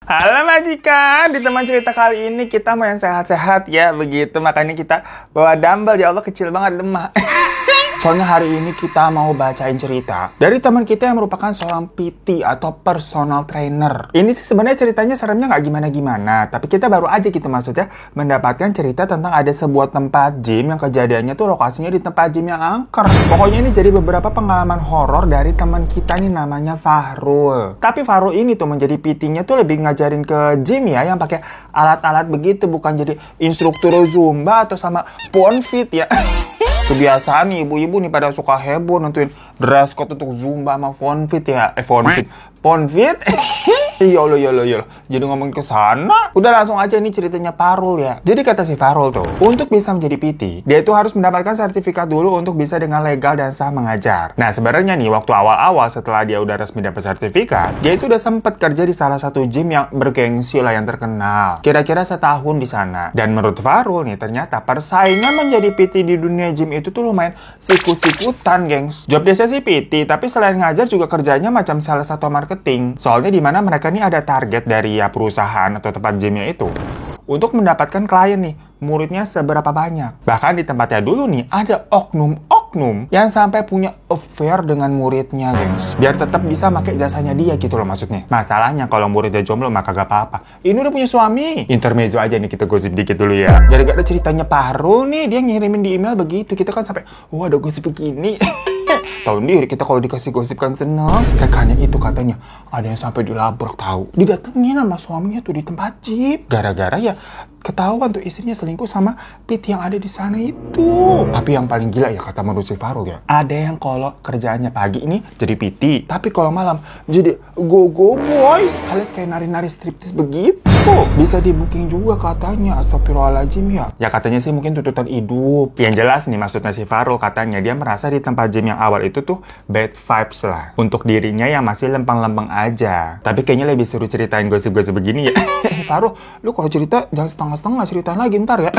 Halo majikan, di teman cerita kali ini kita mau yang sehat-sehat ya, begitu. Makanya kita bawa dumbbell, ya Allah kecil banget, lemah. Soalnya hari ini kita mau bacain cerita dari teman kita yang merupakan seorang PT atau personal trainer. Ini sih sebenarnya ceritanya seremnya nggak gimana-gimana, tapi kita baru aja gitu maksudnya mendapatkan cerita tentang ada sebuah tempat gym yang kejadiannya tuh lokasinya di tempat gym yang angker. Pokoknya ini jadi beberapa pengalaman horor dari teman kita nih namanya Fahrul. Tapi Fahrul ini tuh menjadi PT-nya tuh lebih ngajarin ke gym ya, yang pakai alat-alat begitu, bukan jadi instruktur Zumba atau sama Ponfit ya. Kebiasaan nih ibu-ibu nih pada suka heboh nentuin dress code untuk Zumba sama Ponfit ya. Ponfit? Yolo. Jadi ngomong ke sana. Udah langsung aja ini ceritanya Fahrul ya. Jadi kata si Fahrul tuh, untuk bisa menjadi PT, dia itu harus mendapatkan sertifikat dulu untuk bisa dengan legal dan sah mengajar. Nah sebenarnya nih waktu awal-awal setelah dia udah resmi dapat sertifikat, dia itu udah sempet kerja di salah satu gym yang bergengsi lah, yang terkenal. Kira-kira setahun di sana. Dan menurut Fahrul nih, ternyata persaingan menjadi PT di dunia gym itu tuh lumayan sikut-sikutan, gengs. Job desa sih PT, tapi selain ngajar juga kerjanya macam sales atau marketing. Soalnya di mana mereka nih ada target dari ya perusahaan atau tempat gymnya itu untuk mendapatkan klien nih, muridnya seberapa banyak. Bahkan di tempatnya dulu nih ada oknum yang sampai punya affair dengan muridnya, gengs. Biar tetap bisa pakai jasanya dia gitu loh maksudnya. Masalahnya kalau muridnya jomblo maka gak apa-apa. Ini udah punya suami. Intermezzo aja nih, kita gosip dikit dulu ya. Gara-gara ceritanya Fahrul nih, dia ngirimin di email begitu. Kita kan sampai, wah ada gosip begini. Tahu sendiri kita kalau dikasih gosip kan seneng. Kakaknya itu katanya ada yang sampai dilabrak, tahu. Didatengin sama suaminya tuh di tempat gym. Gara-gara ya ketahuan tuh istrinya selingkuh sama PT yang ada di sana itu. Tapi yang paling gila ya kata menurut si Fahrul ya, ada yang kalau kerjaannya pagi ini jadi PT, tapi kalau malam jadi go-go boys, alias kayak nari-nari striptease begitu. Bisa di booking juga katanya. Astagfirullahaladzim ya. Ya katanya sih mungkin tuntutan hidup. Yang jelas nih maksudnya si Fahrul katanya dia merasa di tempat gym yang awal itu tuh bad vibes lah untuk dirinya yang masih lempeng-lempeng aja. Tapi kayaknya lebih seru ceritain gosip-gosip begini ya. Fahrul, lu kalau cerita jangan setengah-setengah, ceritain lagi ntar ya.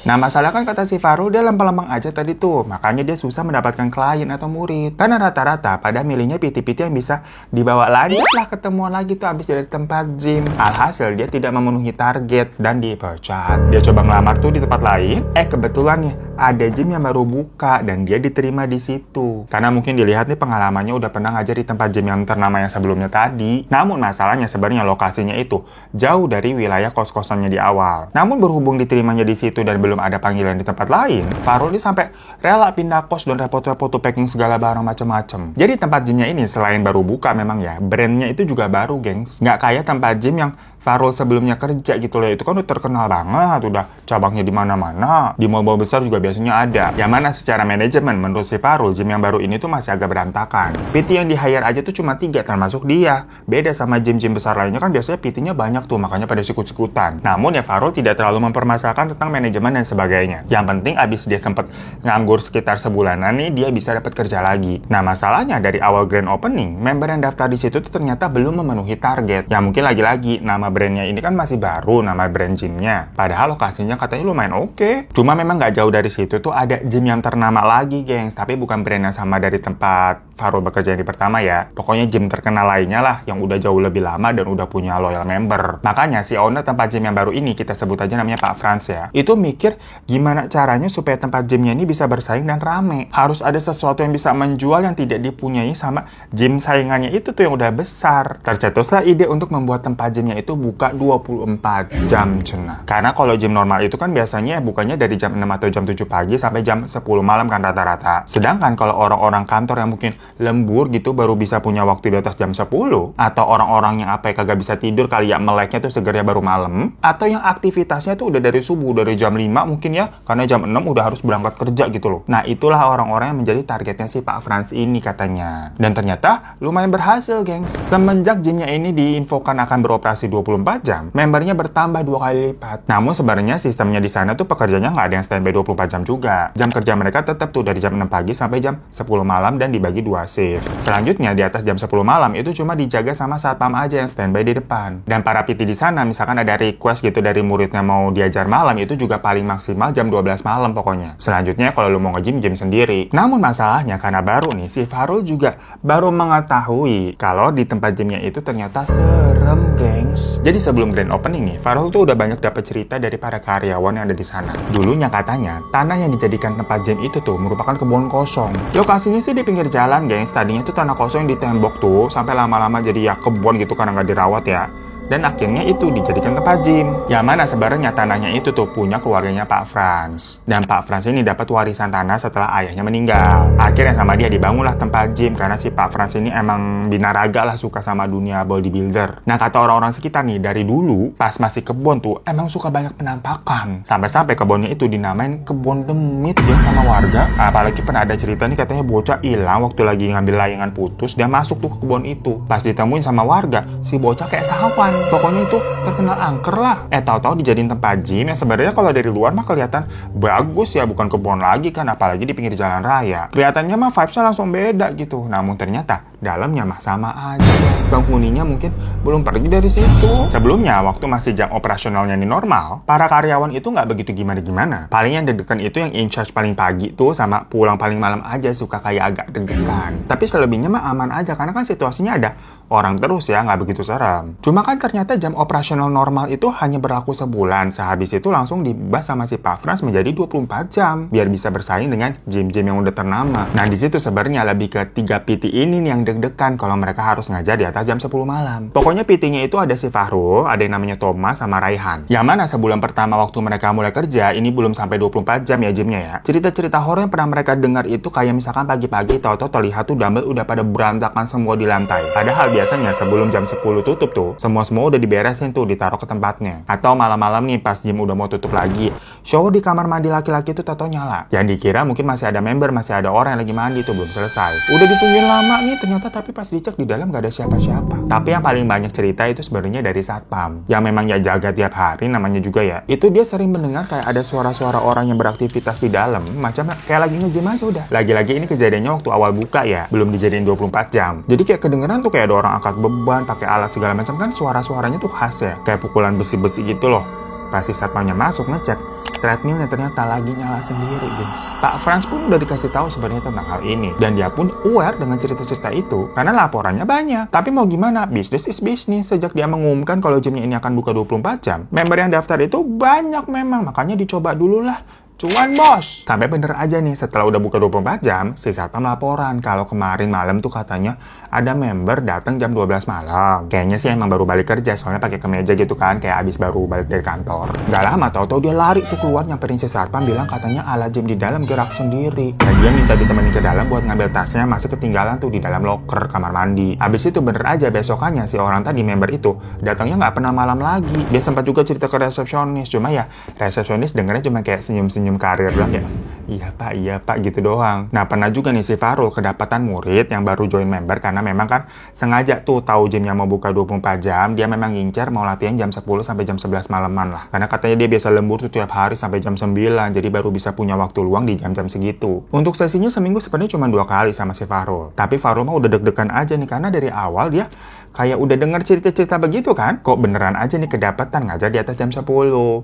Nah masalah kan kata si Fahrul dia lempeng-lempeng aja tadi tuh, makanya dia susah mendapatkan klien atau murid. Karena rata-rata pada milihnya PT-PT yang bisa dibawa lanjut lah ketemuan lagi tuh abis dari tempat gym. Alhasil dia tidak memenuhi target dan dipecat. Dia coba ngelamar tuh di tempat lain, kebetulan nih ada gym yang baru buka dan dia diterima di situ. Karena mungkin dilihat nih pengalamannya udah pernah ngajar di tempat gym yang ternama yang sebelumnya tadi. Namun masalahnya sebenarnya lokasinya itu jauh dari wilayah kos-kosannya di awal. Namun berhubung diterimanya di situ dan belum ada panggilan di tempat lain, Fahrul ini sampai rela pindah kos dan repot-repot tuh packing segala barang macam-macam. Jadi tempat gymnya ini selain baru buka memang ya, brandnya itu juga baru, gengs. Nggak kayak tempat gym yang Fahrul sebelumnya kerja gitu loh, itu kan udah terkenal banget, udah cabangnya di mana-mana, di mall-mall besar juga biasanya ada. Yang mana secara manajemen menurut si Fahrul, gym yang baru ini tuh masih agak berantakan. PT yang di-hire aja tuh cuma 3 termasuk dia. Beda sama gym-gym besar lainnya kan biasanya PT-nya banyak tuh, makanya pada sikut-sikutan. Namun ya Fahrul tidak terlalu mempermasalahkan tentang manajemen dan sebagainya. Yang penting abis dia sempet nganggur sekitar sebulanan nih, dia bisa dapat kerja lagi. Nah masalahnya dari awal grand opening, member yang daftar di situ tuh ternyata belum memenuhi target. Ya mungkin lagi-lagi nama brandnya ini kan masih baru, nama brand gymnya. Padahal lokasinya katanya lumayan oke. Cuma memang nggak jauh dari situ tuh ada gym yang ternama lagi, gengs. Tapi bukan brand yang sama dari tempat Fahrul bekerja yang di pertama ya. Pokoknya gym terkenal lainnya lah, yang udah jauh lebih lama dan udah punya loyal member. Makanya si owner tempat gym yang baru ini, kita sebut aja namanya Pak Frans ya, itu mikir gimana caranya supaya tempat gymnya ini bisa bersaing dan rame. Harus ada sesuatu yang bisa menjual yang tidak dipunyai sama gym saingannya itu tuh yang udah besar. Tercetuslah ide untuk membuat tempat gymnya itu buka 24 jam cenah. Karena kalau gym normal itu kan biasanya bukanya dari jam 6 atau jam 7 pagi sampai jam 10 malam kan rata-rata. Sedangkan kalau orang-orang kantor yang mungkin lembur gitu baru bisa punya waktu di atas jam 10, atau orang-orang yang apa kagak bisa tidur kali ya, meleknya tuh segernya baru malam, atau yang aktivitasnya tuh udah dari subuh, dari jam 5 mungkin ya, karena jam 6 udah harus berangkat kerja gitu loh. Nah itulah orang-orang yang menjadi targetnya si Pak Frans ini katanya. Dan ternyata lumayan berhasil, gengs. Semenjak gymnya ini diinfokan akan beroperasi 24 jam, membernya bertambah 2 kali lipat. Namun sebenarnya sistemnya di sana tuh pekerjanya nggak ada yang standby 24 jam juga. Jam kerja mereka tetap tuh dari jam 6 pagi sampai jam 10 malam dan dibagi 2 shift. Selanjutnya di atas jam 10 malam itu cuma dijaga sama satpam aja yang standby di depan. Dan para PT di sana misalkan ada request gitu dari muridnya mau diajar malam, itu juga paling maksimal jam 12 malam pokoknya. Selanjutnya kalau lu mau nge-gym, gym sendiri. Namun masalahnya karena baru nih, si Fahrul juga baru mengetahui kalau di tempat gymnya itu ternyata serem, gengs. Jadi sebelum grand opening nih, Farul tuh udah banyak dapat cerita dari para karyawan yang ada di sana. Dulunya katanya, tanah yang dijadikan tempat gym itu tuh merupakan kebun kosong. Lokasinya sih di pinggir jalan, gengs. Tadinya tuh tanah kosong yang ditembok tuh, sampai lama-lama jadi ya kebun gitu karena nggak dirawat ya. Dan akhirnya itu dijadikan tempat gym. Yang mana sebenarnya tanahnya itu tuh punya keluarganya Pak Frans. Dan Pak Frans ini dapat warisan tanah setelah ayahnya meninggal. Akhirnya sama dia dibangunlah tempat gym karena si Pak Frans ini emang binaraga lah, suka sama dunia bodybuilder. Nah, kata orang-orang sekitar nih, dari dulu pas masih kebun tuh emang suka banyak penampakan. Sampai-sampai kebunnya itu dinamain kebun demit ya sama warga. Apalagi pernah ada cerita nih katanya bocah hilang waktu lagi ngambil layangan putus, dia masuk tuh ke kebun itu. Pas ditemuin sama warga, si bocah kayak sawan. Pokoknya itu terkenal angker lah. Tahu-tahu dijadiin tempat gym yang sebenarnya kalau dari luar mah kelihatan bagus ya, bukan kebun lagi kan, apalagi di pinggir jalan raya. Kelihatannya mah vibes-nya langsung beda gitu. Namun ternyata dalamnya mah sama aja. Penghuninya mungkin belum pergi dari situ. Sebelumnya waktu masih jam operasionalnya ini normal, para karyawan itu nggak begitu gimana-gimana. Paling yang deg-degan itu yang in charge paling pagi tuh sama pulang paling malam aja suka kayak agak deg-degan. Tapi selebihnya mah aman aja karena kan situasinya ada orang terus ya, nggak begitu serem. Cuma kan ternyata jam operasional normal itu hanya berlaku sebulan. Sehabis itu langsung dibahas sama si Pak Frans menjadi 24 jam. Biar bisa bersaing dengan gym-gym yang udah ternama. Nah di situ sebenarnya lebih ke 3 PT ini nih yang deg-degan kalau mereka harus ngajar di atas jam 10 malam. Pokoknya PT-nya itu ada si Fahrul, ada yang namanya Thomas sama Raihan. Yang mana sebulan pertama waktu mereka mulai kerja, ini belum sampai 24 jam ya gymnya ya. Cerita-cerita horor yang pernah mereka dengar itu kayak misalkan pagi-pagi tahu-tahu terlihat tuh dumbbell udah pada berantakan semua di lantai. Padahal biasanya sebelum jam 10 tutup tuh, semua udah diberesin tuh, ditaruh ke tempatnya. Atau malam-malam nih pas gym udah mau tutup lagi, shower di kamar mandi laki-laki tuh tato nyala. Yang dikira mungkin masih ada member, masih ada orang yang lagi mandi tuh, belum selesai. Udah ditungguin lama nih, ternyata tapi pas dicek di dalam gak ada siapa-siapa. Tapi yang paling banyak cerita itu sebenarnya dari satpam, yang memang ya jaga tiap hari namanya juga ya. Itu dia sering mendengar kayak ada suara-suara orang yang beraktivitas di dalam, macam kayak lagi nge-gym aja udah. Lagi-lagi ini kejadiannya waktu awal buka ya, belum dijadiin 24 jam. Jadi kayak kedengeran tuh kayak ada orang angkat beban, pakai alat segala macam kan, suara-suaranya tuh khas ya, kayak pukulan besi-besi gitu loh. Pas si satpamnya masuk ngecek, treadmillnya ternyata lagi nyala sendiri, gengs. Pak Frans pun udah dikasih tahu sebenarnya tentang hal ini, dan dia pun aware dengan cerita-cerita itu karena laporannya banyak. Tapi mau gimana, bisnis is bisnis. Sejak dia mengumumkan kalau gymnya ini akan buka 24 jam, member yang daftar itu banyak memang, makanya dicoba dulu lah. Cuan bos! Sampai bener aja nih, setelah udah buka 24 jam, si satpam laporan kalau kemarin malam tuh katanya ada member datang jam 12 malam. Kayaknya sih emang baru balik kerja, soalnya pakai kemeja gitu kan, kayak abis baru balik dari kantor. Gak lama tau-tau dia lari tuh keluar, nyamperin si satpam, bilang katanya alat gym di dalam gerak sendiri. Dan dia minta ditemenin ke dalam buat ngambil tasnya, masih ketinggalan tuh di dalam loker kamar mandi. Abis itu bener aja besokannya si orang tadi member itu datangnya nggak pernah malam lagi. Dia sempat juga cerita ke resepsionis, cuma ya resepsionis dengernya cuma kayak senyum karir bilang kayak iya pak gitu doang. Nah pernah juga nih si Farul kedapatan murid yang baru join member karena memang kan sengaja tuh tahu gymnya mau buka 24 jam, dia memang ngincer mau latihan jam 10 sampai jam 11 malaman lah, karena katanya dia biasa lembur tuh tiap hari sampai jam 9, jadi baru bisa punya waktu luang di jam-jam segitu. Untuk sesinya seminggu sebenarnya cuma 2 kali sama si Farul, tapi Farul mah udah deg-degan aja nih karena dari awal dia kayak udah dengar cerita-cerita begitu kan, kok beneran aja nih kedapatan ngajar di atas jam 10.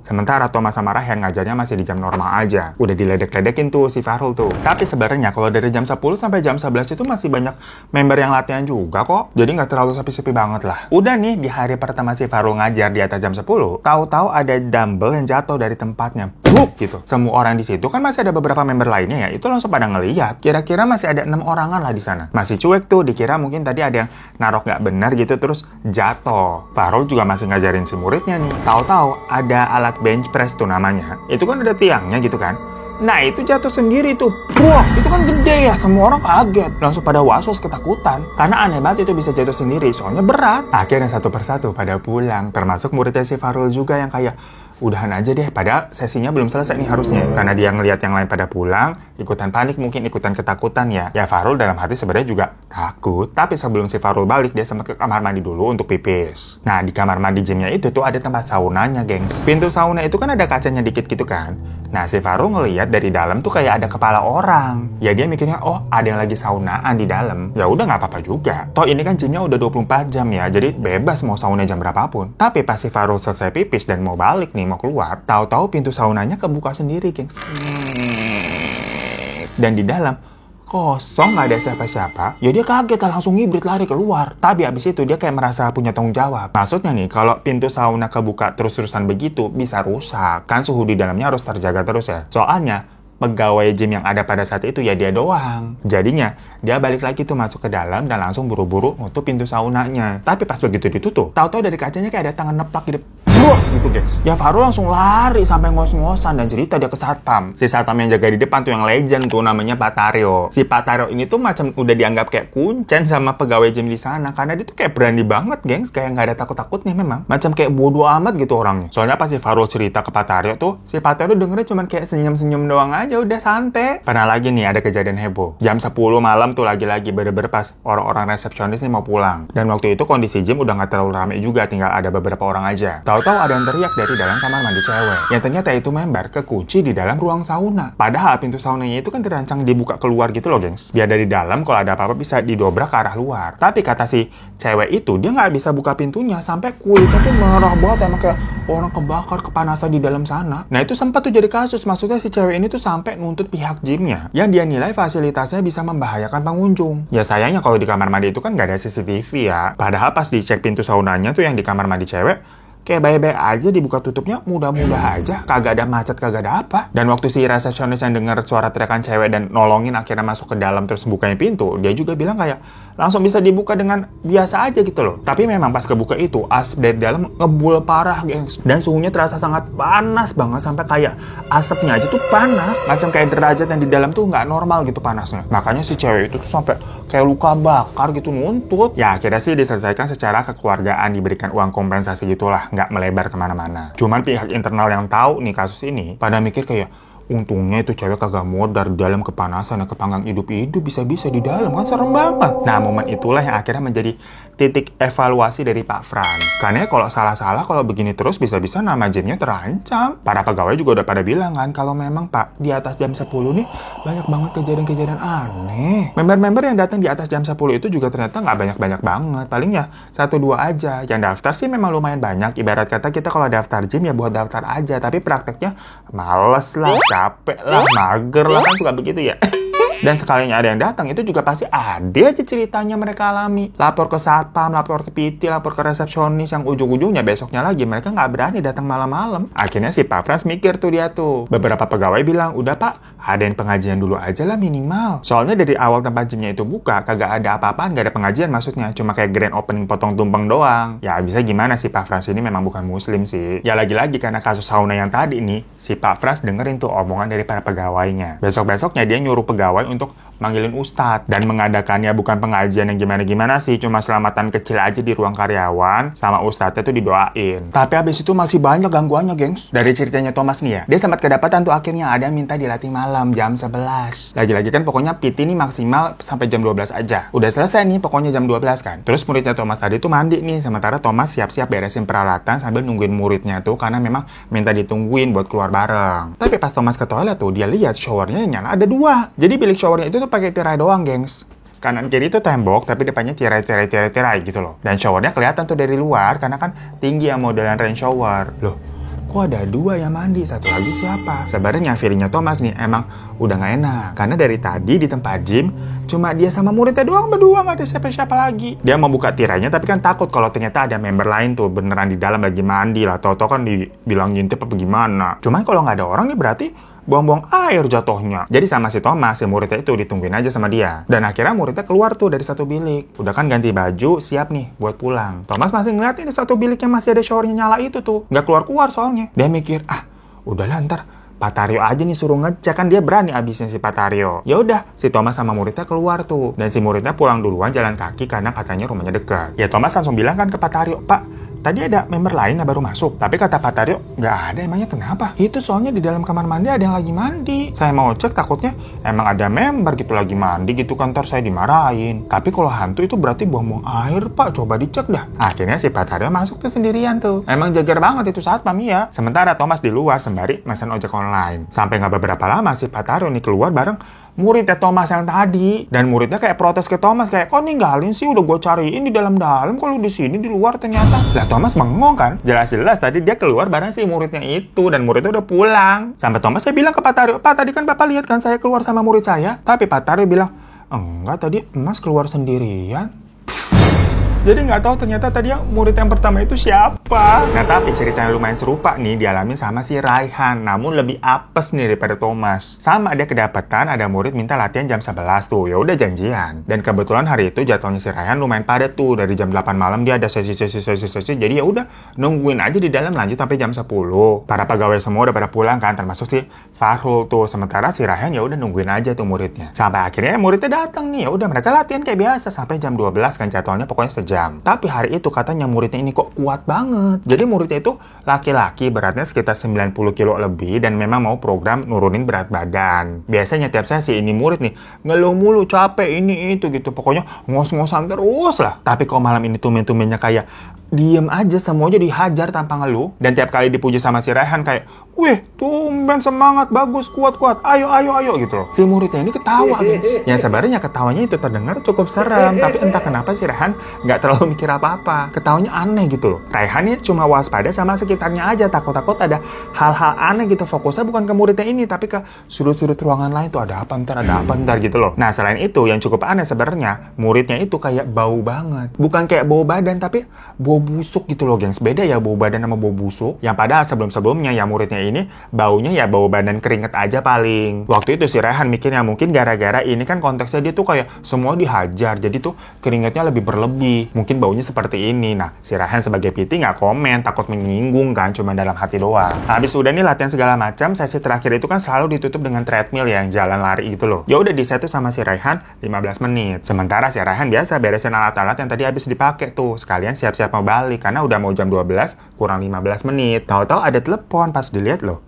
Sementara Thomas sama Raihan ngajarnya masih di jam normal aja. Udah diledek-ledekin tuh si Farul tuh. Tapi sebenarnya kalau dari jam 10 sampai jam 11 itu masih banyak member yang latihan juga kok. Jadi nggak terlalu sepi-sepi banget lah. Udah nih di hari pertama si Farul ngajar di atas jam 10, tahu-tahu ada dumbbell yang jatuh dari tempatnya. Buk gitu. Semua orang di situ kan masih ada beberapa member lainnya ya, itu langsung pada ngeliat. Kira-kira masih ada 6 orangan lah di sana. Masih cuek tuh, dikira mungkin tadi ada yang narok nggak benar gitu terus jatuh. Farul juga masih ngajarin si muridnya nih. Tahu-tahu ada alat bench press tuh namanya. Itu kan ada tiangnya gitu kan. Nah itu jatuh sendiri tuh. Wah itu kan gede ya, semua orang kaget. Langsung pada was-was ketakutan. Karena aneh banget itu bisa jatuh sendiri, soalnya berat. Akhirnya satu persatu pada pulang. Termasuk muridnya si Farul juga yang kayak udahan aja deh, padahal sesinya belum selesai nih harusnya. Karena dia ngelihat yang lain pada pulang, ikutan panik mungkin, ikutan ketakutan ya. Ya Farul dalam hati sebenarnya juga takut. Tapi sebelum si Farul balik, dia sempat ke kamar mandi dulu untuk pipis. Nah di kamar mandi gymnya itu tuh ada tempat saunanya, gengs. Pintu sauna itu kan ada kacanya dikit gitu kan. Nah si Farul ngelihat dari dalam tuh kayak ada kepala orang. Ya dia mikirnya, oh ada yang lagi saunaan di dalam. Ya udah nggak apa-apa juga. Toh ini kan gymnya udah 24 jam ya, jadi bebas mau sauna jam berapapun. Tapi pas si Farul selesai pipis dan mau balik nih, mau keluar, tahu-tahu pintu saunanya kebuka sendiri, gengs. Dan di dalam kosong, nggak ada siapa-siapa. Ya dia kaget lah, langsung ngibrit lari keluar. Tapi abis itu dia kayak merasa punya tanggung jawab. Maksudnya nih, kalau pintu sauna kebuka terus-terusan begitu, bisa rusak. Kan suhu di dalamnya harus terjaga terus ya. Soalnya, pegawai gym yang ada pada saat itu ya dia doang. Jadinya, dia balik lagi tuh masuk ke dalam dan langsung buru-buru nutup pintu saunanya. Tapi pas begitu ditutup, tahu-tahu dari kacanya kayak ada tangan neplak di depan. Gitu guys. Ya Farul langsung lari sampai ngos-ngosan dan cerita dia ke satpam. Si satpam yang jaga di depan tuh yang legend tuh namanya Pak Taryo. Si Pak Taryo ini tuh macam udah dianggap kayak kuncen sama pegawai gym di sana karena dia tuh kayak berani banget gengs, kayak nggak ada takut-takutnya memang. Macam kayak bodoh amat gitu orangnya. Soalnya pas si Farul cerita ke Pak Taryo tuh, si Pak Taryo dengernya cuman kayak senyum-senyum doang aja, udah santai. Pernah lagi nih ada kejadian heboh. Jam 10 malam tuh lagi-lagi bener-bener pas orang-orang resepsionis nih mau pulang. Dan waktu itu kondisi gym udah nggak terlalu rame juga, tinggal ada beberapa orang aja. Tahu-tahu ada yang teriak dari dalam kamar mandi cewek. Yang ternyata itu member kekunci di dalam ruang sauna. Padahal pintu saunanya itu kan dirancang dibuka keluar gitu loh, gengs. Biar dari dalam kalau ada apa-apa bisa didobrak ke arah luar. Tapi kata si cewek itu, dia nggak bisa buka pintunya sampai kulitnya tuh merah banget, emang kayak orang kebakar kepanasan di dalam sana. Nah itu sempat tuh jadi kasus. Maksudnya si cewek ini tuh sampai nuntut pihak gymnya yang dia nilai fasilitasnya bisa membahayakan pengunjung. Ya sayangnya kalau di kamar mandi itu kan nggak ada CCTV ya. Padahal pas dicek pintu saunanya tuh yang di kamar mandi cewek, kayak baik-baik aja, dibuka tutupnya mudah-mudah aja, kagak ada macet, kagak ada apa. Dan waktu si resepsionis yang dengar suara teriakan cewek dan nolongin akhirnya masuk ke dalam terus bukain pintu, dia juga bilang kayak langsung bisa dibuka dengan biasa aja gitu loh. Tapi memang pas kebuka itu, asap dari dalam ngebul parah, gengs. Dan suhunya terasa sangat panas banget sampai kayak asapnya aja tuh panas. Macam kayak derajat yang di dalam tuh nggak normal gitu panasnya. Makanya si cewek itu tuh sampai kayak luka bakar gitu nuntut. Ya akhirnya sih diselesaikan secara kekeluargaan, diberikan uang kompensasi gitulah, nggak melebar kemana-mana. Cuman pihak internal yang tahu nih kasus ini pada mikir kayak, untungnya itu cewek kagak modar di dalam kepanasan dan kepanggang hidup-hidup, bisa-bisa di dalam, kan serem banget. Nah momen itulah yang akhirnya menjadi titik evaluasi dari Pak Frans. Karena kalau salah-salah, kalau begini terus bisa-bisa nama gymnya terancam. Para pegawai juga udah pada bilang kan, kalau memang Pak di atas jam 10 nih banyak banget kejadian-kejadian aneh. Member-member yang datang di atas jam 10 itu juga ternyata nggak banyak-banyak banget. Palingnya 1-2 aja. Yang daftar sih memang lumayan banyak. Ibarat kata kita kalau daftar gym ya buat daftar aja. Tapi prakteknya males lah, capek lah, mager lah, kan suka begitu ya. Dan sekalinya ada yang datang, itu juga pasti ada aja ceritanya mereka alami. Lapor ke satpam, lapor ke PT, lapor ke resepsionis, yang ujung-ujungnya besoknya lagi mereka nggak berani datang malam-malam. Akhirnya si Pak Frans mikir tuh dia tuh. Beberapa pegawai bilang, udah Pak, adain pengajian dulu aja lah minimal. Soalnya dari awal tempat gymnya itu buka, kagak ada apa-apaan, nggak ada pengajian maksudnya. Cuma kayak grand opening potong tumpeng doang. Ya bisa gimana sih Pak Frans ini memang bukan muslim sih. Ya lagi-lagi karena kasus sauna yang tadi nih, si Pak Frans dengerin tuh omongan dari para pegawainya. Besok-besoknya dia nyuruh pegawai untuk manggilin ustadz dan mengadakannya bukan pengajian yang gimana-gimana sih, cuma selamatan kecil aja di ruang karyawan sama ustadznya tuh didoain. Tapi abis itu masih banyak gangguannya, gengs. Dari ceritanya Thomas nih ya, dia sempat kedapatan tuh akhirnya ada yang minta dilatih malam jam 11. Lagi-lagi kan pokoknya PT nih maksimal sampai jam 12 aja. Udah selesai nih pokoknya jam 12 kan. Terus muridnya Thomas tadi tuh mandi nih, sementara Thomas siap-siap beresin peralatan sambil nungguin muridnya tuh karena memang minta ditungguin buat keluar bareng. Tapi pas Thomas ke toilet tuh, dia lihat showernya nyala ada 2. Jadi bilik showernya itu tuh pakai tirai doang, gengs. Kanan kiri itu tembok, tapi depannya tirai gitu loh. Dan showernya kelihatan tuh dari luar, karena kan tinggi yang modelan rain shower. Loh, kok ada 2 yang mandi, satu lagi siapa? Sebenarnya feelingnya Thomas nih emang udah nggak enak. Karena dari tadi di tempat gym, cuma dia sama muridnya doang berdua, nggak ada siapa-siapa lagi. Dia mau buka tirainya, tapi kan takut kalau ternyata ada member lain tuh beneran di dalam lagi mandi lah. Tau-tau kan dibilang ngintip apa gimana. Cuman kalau nggak ada orang nih berarti buang-buang air jatuhnya. Jadi sama si Thomas, si muridnya itu ditungguin aja sama dia. Dan akhirnya muridnya keluar tuh dari satu bilik. Udah kan ganti baju, siap nih buat pulang. Thomas masih ngeliatin di satu bilik yang masih ada showernya nyala itu tuh. Nggak keluar-keluar soalnya. Dia mikir, udahlah ntar Pak Taryo aja nih suruh ngecek, kan dia berani abisnya si Pak Taryo. Ya udah, si Thomas sama muridnya keluar tuh. Dan si muridnya pulang duluan jalan kaki karena katanya rumahnya dekat. Ya Thomas langsung bilang kan ke Pak Taryo, Pak, tadi ada member lain yang baru masuk. Tapi kata Pak Taryo, nggak ada, emangnya kenapa? Itu soalnya di dalam kamar mandi ada yang lagi mandi. Saya mau cek takutnya emang ada member gitu lagi mandi gitu, kantor saya dimarahin. Tapi kalau hantu itu berarti buang-buang air, Pak. Coba dicek dah. Akhirnya si Pak Taryo masuk tuh sendirian tuh. Emang jagar banget itu satpam ya. Sementara Thomas di luar sembari mesen ojek online. Sampai nggak beberapa lama si Pak Taryo nih keluar bareng muridnya Thomas yang tadi. Dan muridnya kayak protes ke Thomas, kayak, kok ninggalin sih, udah gue cariin di dalam-dalam, kalau di sini di luar ternyata. Lah Thomas bengong kan, jelas-jelas tadi dia keluar bareng si muridnya itu, dan muridnya udah pulang. Sampai Thomas saya bilang ke Pak Taryo, Pak tadi kan Bapak lihat kan saya keluar sama murid saya. Tapi Pak Taryo bilang, Enggak, tadi Mas keluar sendirian. Jadi nggak tahu ternyata tadi yang murid yang pertama itu siapa. Nah, tapi ceritanya lumayan serupa nih dialami sama si Raihan, namun lebih apes nih daripada Thomas. Sama, dia kedapatan ada murid minta latihan jam 11 tuh, ya udah janjian. Dan kebetulan hari itu jadwalnya si Raihan lumayan padat tuh, dari jam 8 malam dia ada sesi, jadi ya udah nungguin aja di dalam lanjut sampai jam 10. Para pegawai semua udah pada pulang kan, termasuk si Fahrul tuh. Sementara si Raihan ya udah nungguin aja tuh muridnya. Sampai akhirnya muridnya datang nih, ya udah mereka latihan kayak biasa sampai jam 12 kan jadwalnya pokoknya sejam. Tapi hari itu katanya muridnya ini kok kuat banget. Jadi muridnya itu laki-laki, beratnya sekitar 90 kilo lebih dan memang mau program nurunin berat badan. Biasanya tiap sesi ini murid nih ngeluh mulu, capek ini itu gitu. Pokoknya ngos-ngosan terus lah. Tapi kok malam ini tumen-tumennya kayak diem aja, semuanya dihajar tanpa ngeluh. Dan tiap kali dipuji sama si Raihan kayak, wih, tumben semangat, bagus, kuat-kuat, ayo gitu loh. Si muridnya ini ketawa, guys. Yang sebenarnya ketawanya itu terdengar cukup serem, tapi entah kenapa si Raihan nggak terlalu mikir apa-apa. Ketawanya aneh gitu loh. Raihan ini cuma waspada sama sekitarnya aja, takut-takut ada hal-hal aneh gitu. Fokusnya bukan ke muridnya ini, tapi ke sudut-sudut ruangan lain tuh ada apa ntar gitu loh. Nah, selain itu, yang cukup aneh sebenarnya, muridnya itu kayak bau banget. Bukan kayak bau badan, tapi bau busuk gitu loh, gengs. Beda ya bau badan sama bau busuk. Yang padahal sebelum-sebelumnya ya muridnya ini baunya ya bau badan keringet aja paling. Waktu itu si Raihan mikirnya mungkin gara-gara ini kan konteksnya dia tuh kayak semua dihajar, jadi tuh keringetnya lebih berlebih. Mungkin baunya seperti ini. Nah, si Raihan sebagai PT nggak komen, takut menyinggung kan, cuma dalam hati doang. Habis udah nih latihan segala macam, sesi terakhir itu kan selalu ditutup dengan treadmill ya, yang jalan lari gitu loh. Ya udah di-set tuh sama si Raihan 15 menit. Sementara si Raihan biasa beresin alat-alat yang tadi habis dipakai tuh, sekalian siap-siap mau balik karena udah mau jam 12 kurang 15 menit. Tahu-tahu ada telepon, pas dilihat loh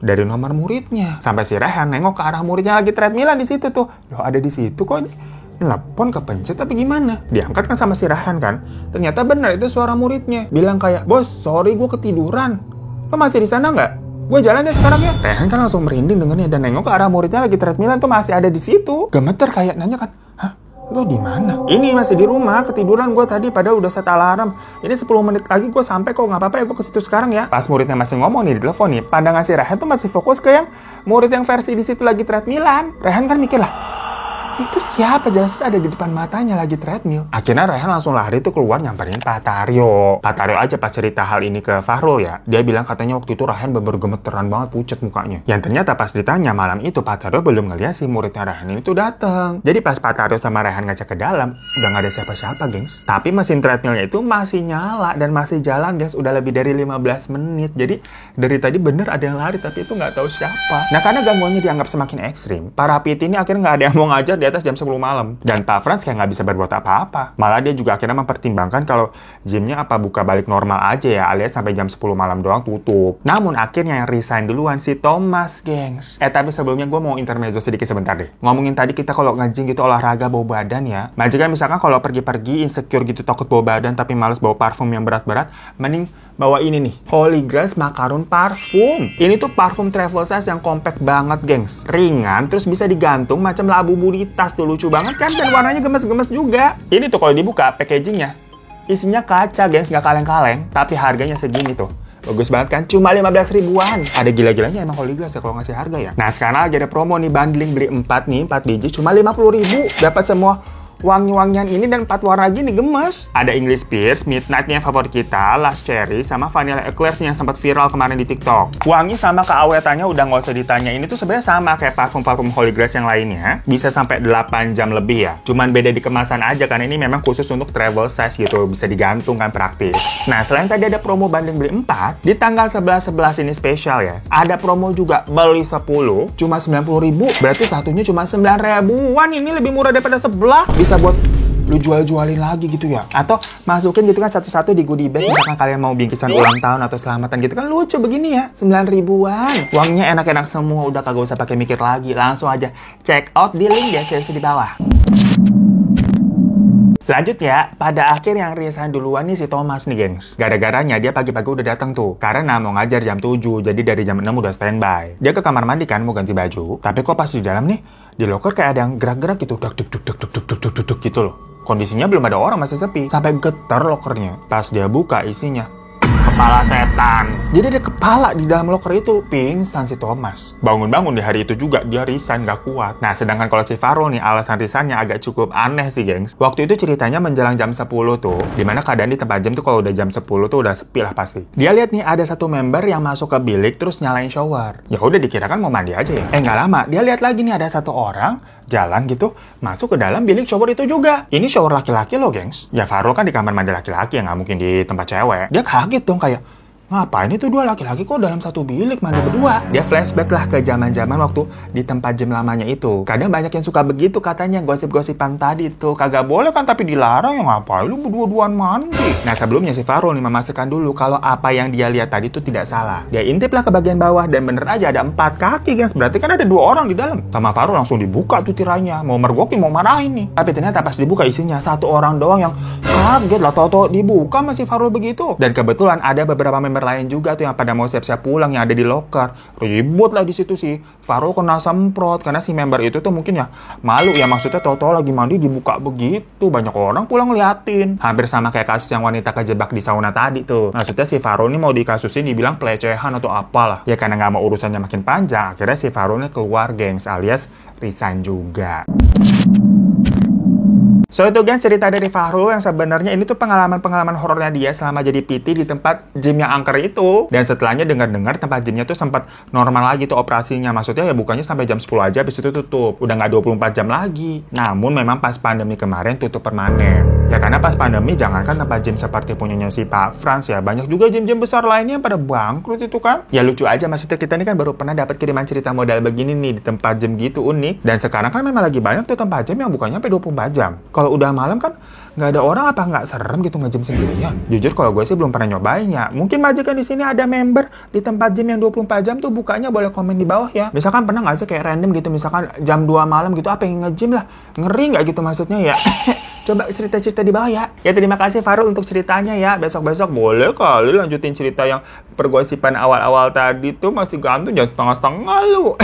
dari nomor muridnya. Sampai si Raihan nengok ke arah muridnya lagi treadmillan di situ tuh. Loh, ada di situ kok ini. Telepon kepencet tapi gimana? Diangkat kan sama si Raihan kan. Ternyata benar itu suara muridnya. Bilang kayak, "Bos, sorry gue ketiduran. Lo masih di sana nggak? Gue jalan ya sekarang ya." Raihan kan langsung merinding dengannya dan nengok ke arah muridnya lagi treadmillan tuh masih ada di situ. Gemeter kayak nanya kan, "Hah? Lo di mana?" "Ini masih di rumah, ketiduran gue tadi padahal udah set alarm. Ini 10 menit lagi gue sampai kok, nggak apa-apa ya gue ke situ sekarang ya." Pas muridnya masih ngomong nih di telepon nih, pandangan si Raihan tuh masih fokus ke yang murid yang versi di situ lagi treadmillan. Raihan kan mikir lah, itu siapa? Jelas ada di depan matanya lagi treadmill. Akhirnya Raihan langsung lari tuh keluar nyamperin Pak Taryo. Pak Taryo aja pas cerita hal ini ke Fahrul ya, dia bilang katanya waktu itu Raihan bener gemeteran banget, pucet mukanya. Yang ternyata pas ditanya malam itu Pak Taryo belum ngeliat si muridnya Raihan ini tuh datang. Jadi pas Pak Taryo sama Raihan ngecek ke dalam, udah gak ada siapa-siapa, gengs. Tapi mesin treadmillnya itu masih nyala dan masih jalan, gengs. Udah lebih dari 15 menit. Jadi dari tadi bener ada yang lari tapi itu nggak tahu siapa. Nah, karena gangguannya dianggap semakin ekstrim, para PT ini akhirnya nggak ada yang mau ngajar di atas jam 10 malam. Dan Pak Franz kayak nggak bisa berbuat apa-apa. Malah dia juga akhirnya mempertimbangkan kalau gymnya apa buka balik normal aja ya, alias sampai jam 10 malam doang tutup. Namun akhirnya yang resign duluan si Thomas, gengs. Tapi sebelumnya gue mau intermezzo sedikit sebentar deh. Ngomongin tadi kita kalau nge-gym gitu olahraga bau badan ya. Majikan misalkan kalau pergi-pergi insecure gitu takut bau badan tapi males bawa parfum yang berat-berat, mending bawa ini nih, Holy Grail Macaron Parfum. Ini tuh parfum travel size yang compact banget, gengs. Ringan, terus bisa digantung macam labu di tas tuh, lucu banget kan? Dan warnanya gemes-gemes juga. Ini tuh kalau dibuka packagingnya, isinya kaca, gengs, nggak kaleng-kaleng. Tapi harganya segini tuh. Bagus banget kan? Cuma 15 ribuan. Ada gila-gilanya emang Holy Grail ya kalau ngasih harga ya. Nah, sekarang lagi ada promo nih, bundling beli 4 nih, 4 biji, cuma 50 ribu. Dapat semua wangi-wangian ini dan 4 warna gini, gemes. Ada English Pears, Midnight-nya yang favorit kita, Last Cherry, sama Vanilla Eclairs yang sempat viral kemarin di TikTok. Wangi sama keawetannya udah nggak usah ditanya. Ini tuh sebenarnya sama kayak parfum-parfum Holy Grail yang lainnya. Bisa sampai 8 jam lebih ya. Cuman beda di kemasan aja karena ini memang khusus untuk travel size gitu. Bisa digantung kan, praktis. Nah, selain tadi ada promo banding beli 4, di tanggal 11/11 ini spesial ya. Ada promo juga beli 10, cuma 90 ribu. Berarti satunya cuma 9 ribuan. Ini lebih murah daripada sebelah. Bisa buat lu jual-jualin lagi gitu ya. Atau masukin gitu kan satu-satu di goodie bag. Misalkan kalian mau bingkisan ulang tahun atau selamatan gitu kan lucu begini ya. 9 ribuan. Uangnya enak-enak semua. Udah kagak usah pakai mikir lagi. Langsung aja check out di link deskripsi di bawah. Lanjut ya, pada akhir yang resign duluan nih si Thomas nih, gengs. Gara-garanya dia pagi-pagi udah datang tuh. Karena mau ngajar jam 7, jadi dari jam 6 udah standby. Dia ke kamar mandi kan, mau ganti baju. Tapi kok pas di dalam nih, di loker kayak ada yang gerak-gerak gitu. Duk gitu loh. Kondisinya belum ada orang, masih sepi. Sampai getar lokernya. Pas dia buka isinya, kepala setan. Jadi ada kepala di dalam loker itu. Pingsan si Thomas. Bangun-bangun di hari itu juga dia resign, gak kuat. Nah, sedangkan kalau si Farul nih, alasan resignnya agak cukup aneh sih, gengs. Waktu itu ceritanya menjelang jam 10 tuh, dimana keadaan di tempat gym tuh kalau udah jam 10 tuh udah sepi lah pasti. Dia lihat nih ada satu member yang masuk ke bilik terus nyalain shower. Ya udah dikira kan mau mandi aja ya. Nggak lama, dia lihat lagi nih ada satu orang jalan gitu, masuk ke dalam bilik shower itu juga. Ini shower laki-laki loh, gengs. Ya Farul kan di kamar mandi laki-laki ya, nggak mungkin di tempat cewek. Dia kaget dong kayak, ngapain itu dua laki-laki kok dalam satu bilik mandi berdua? Dia flashback lah ke zaman-zaman waktu di tempat gym lamanya itu. Kadang banyak yang suka begitu katanya, gosip-gosipan tadi tuh. Kagak boleh kan tapi dilarang, ya ngapain lu berdua-duaan mandi? Nah sebelumnya si Farul nih memastikan dulu kalau apa yang dia lihat tadi itu tidak salah. Dia intip lah ke bagian bawah dan bener aja ada 4 kaki, guys. Berarti kan ada 2 orang di dalam. Sama Farul langsung dibuka tuh tirainya. Mau mergokin, mau marahin nih. Tapi ternyata pas dibuka isinya 1 orang doang yang kaget lah. Toto dibuka masih Farul begitu. Dan kebetulan ada beberapa member lain juga tuh yang pada mau siap-siap pulang yang ada di loker. Ribut lah di situ sih. Farul kena semprot karena si member itu tuh mungkin ya malu ya, maksudnya Toto lagi mandi dibuka begitu. Banyak orang pulang liatin. Hampir sama kayak kasus yang wanita kejebak di sauna tadi tuh. Maksudnya si Farul ini mau dikasusin dibilang pelecehan atau apalah. Ya karena nggak mau urusannya makin panjang, akhirnya si Farul ini keluar, gengs, alias resign juga. So itu guys cerita dari Farul yang sebenarnya ini tuh pengalaman-pengalaman horornya dia selama jadi PT di tempat gym yang angker itu. Dan setelahnya dengar-dengar tempat gymnya tuh sempat normal lagi tuh operasinya. Maksudnya ya bukannya sampai jam 10 aja habis itu tutup. Udah nggak 24 jam lagi. Namun memang pas pandemi kemarin tutup permanen. Ya karena pas pandemi jangankan tempat gym seperti punyanya si Pak Frans ya. Banyak juga gym-gym besar lainnya yang pada bangkrut itu kan. Ya lucu aja, maksudnya kita ini kan baru pernah dapat kiriman cerita model begini nih di tempat gym gitu unik. Dan sekarang kan memang lagi banyak tuh tempat gym yang bukannya sampai 24 jam. Kalau udah malam kan nggak ada orang, apa nggak serem gitu nge-gym sendirian? Jujur kalau gue sih belum pernah nyobainnya. Mungkin majikan di sini ada member di tempat gym yang 24 jam tuh bukanya, boleh komen di bawah ya. Misalkan pernah nggak sih kayak random gitu, misalkan jam 2 malam gitu, apa yang nge-gym lah. Ngeri nggak gitu maksudnya ya? Coba cerita-cerita di bawah ya. Ya terima kasih Farul untuk ceritanya ya. Besok-besok boleh kali lanjutin cerita yang pergosipan awal-awal tadi tuh, masih gantung jangan setengah-setengah lu.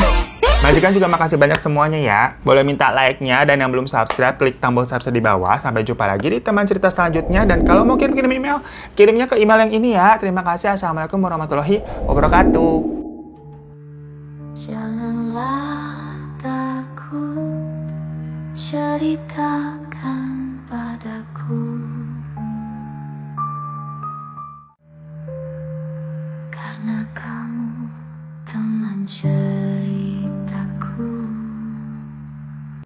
Majikan juga makasih banyak semuanya ya. Boleh minta like-nya, dan yang belum subscribe klik tombol subscribe di bawah. Sampai jumpa lagi di teman cerita selanjutnya. Dan kalau mau kirim email, kirimnya ke email yang ini ya. Terima kasih. Assalamualaikum warahmatullahi wabarakatuh. Janganlah takut cerita